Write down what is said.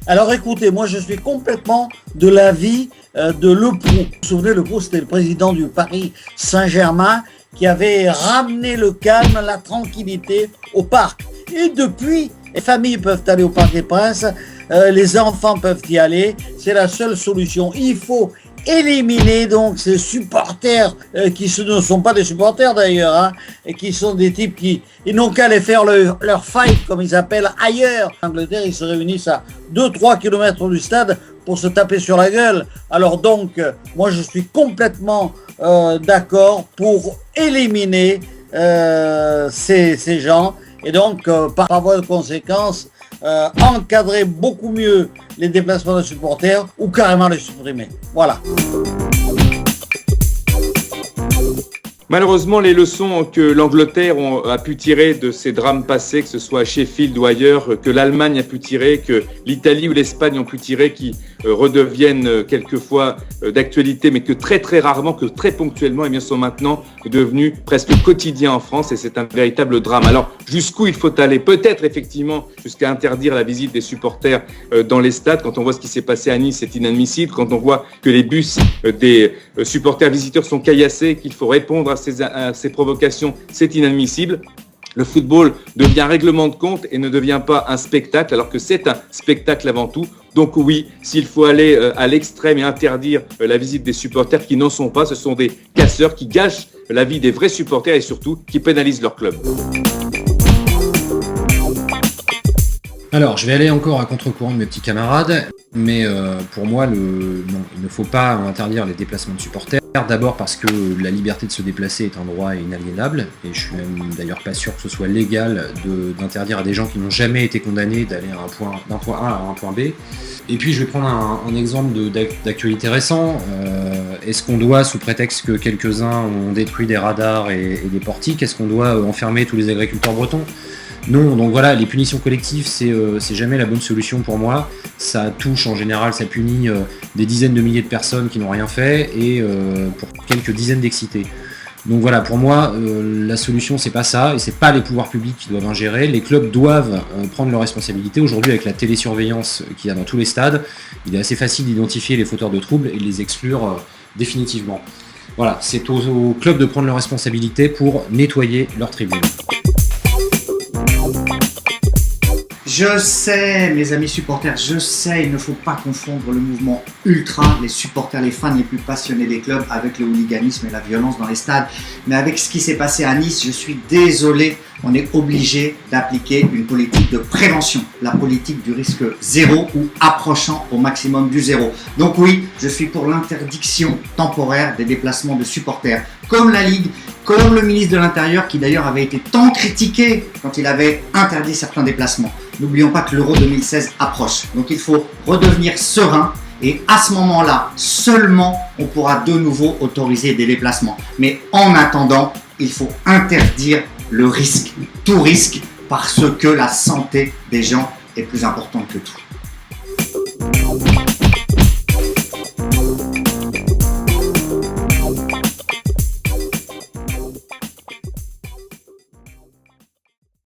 Alors écoutez, moi je suis complètement de l'avis de Leproux. Vous vous souvenez, Leproux c'était le président du Paris Saint-Germain qui avait ramené le calme, la tranquillité au parc. Et depuis, les familles peuvent aller au Parc des Princes, les enfants peuvent y aller, c'est la seule solution. Il faut éliminer donc ces supporters qui ne sont pas des supporters d'ailleurs, hein, et qui sont des types qui ils n'ont qu'à aller faire leur fight comme ils appellent ailleurs. En Angleterre, ils se réunissent à 2-3 km du stade pour se taper sur la gueule. Alors donc, moi je suis complètement d'accord pour éliminer ces gens et donc par voie de conséquence encadrer beaucoup mieux les déplacements de supporters ou carrément les supprimer. Voilà. Malheureusement, les leçons que l'Angleterre a pu tirer de ces drames passés, que ce soit à Sheffield ou ailleurs, que l'Allemagne a pu tirer, que l'Italie ou l'Espagne ont pu tirer, qui redeviennent quelquefois d'actualité, mais que très très rarement, que très ponctuellement, eh bien, sont maintenant devenus presque quotidiens en France, et c'est un véritable drame. Alors, jusqu'où il faut aller? Peut-être effectivement jusqu'à interdire la visite des supporters dans les stades. Quand on voit ce qui s'est passé à Nice, c'est inadmissible. Quand on voit que les bus des supporters visiteurs sont caillassés, qu'il faut répondre à ces provocations, c'est inadmissible. Le football devient un règlement de compte et ne devient pas un spectacle, alors que c'est un spectacle avant tout. Donc oui, s'il faut aller à l'extrême et interdire la visite des supporters qui n'en sont pas, ce sont des casseurs qui gâchent la vie des vrais supporters et surtout qui pénalisent leur club. Alors, je vais aller encore à contre-courant de mes petits camarades, mais pour moi, non, il ne faut pas interdire les déplacements de supporters. D'abord parce que la liberté de se déplacer est un droit inaliénable, et je suis même d'ailleurs pas sûr que ce soit légal d'interdire à des gens qui n'ont jamais été condamnés d'aller d'un point A à un point B. Et puis je vais prendre un exemple d'actualité récent. Est-ce qu'on doit, sous prétexte que quelques-uns ont détruit des radars et des portiques, est-ce qu'on doit enfermer tous les agriculteurs bretons ? Non, donc voilà, les punitions collectives, c'est jamais la bonne solution pour moi. Ça touche en général, ça punit des dizaines de milliers de personnes qui n'ont rien fait et pour quelques dizaines d'excités. Donc voilà, pour moi, la solution c'est pas ça et c'est pas les pouvoirs publics qui doivent ingérer. Les clubs doivent prendre leurs responsabilités. Aujourd'hui, avec la télésurveillance qu'il y a dans tous les stades, il est assez facile d'identifier les fauteurs de troubles et de les exclure définitivement. Voilà, c'est aux clubs de prendre leurs responsabilités pour nettoyer leurs tribunes. Je sais, mes amis supporters, je sais, il ne faut pas confondre le mouvement ultra, les supporters, les fans les plus passionnés des clubs avec le hooliganisme et la violence dans les stades. Mais avec ce qui s'est passé à Nice, je suis désolé, on est obligé d'appliquer une politique de prévention, la politique du risque zéro ou approchant au maximum du zéro. Donc oui, je suis pour l'interdiction temporaire des déplacements de supporters, comme la Ligue, comme le ministre de l'Intérieur qui d'ailleurs avait été tant critiqué quand il avait interdit certains déplacements. N'oublions pas que l'Euro 2016 approche, donc il faut redevenir serein et à ce moment-là, seulement on pourra de nouveau autoriser des déplacements. Mais en attendant, il faut interdire le risque, tout risque, parce que la santé des gens est plus importante que tout.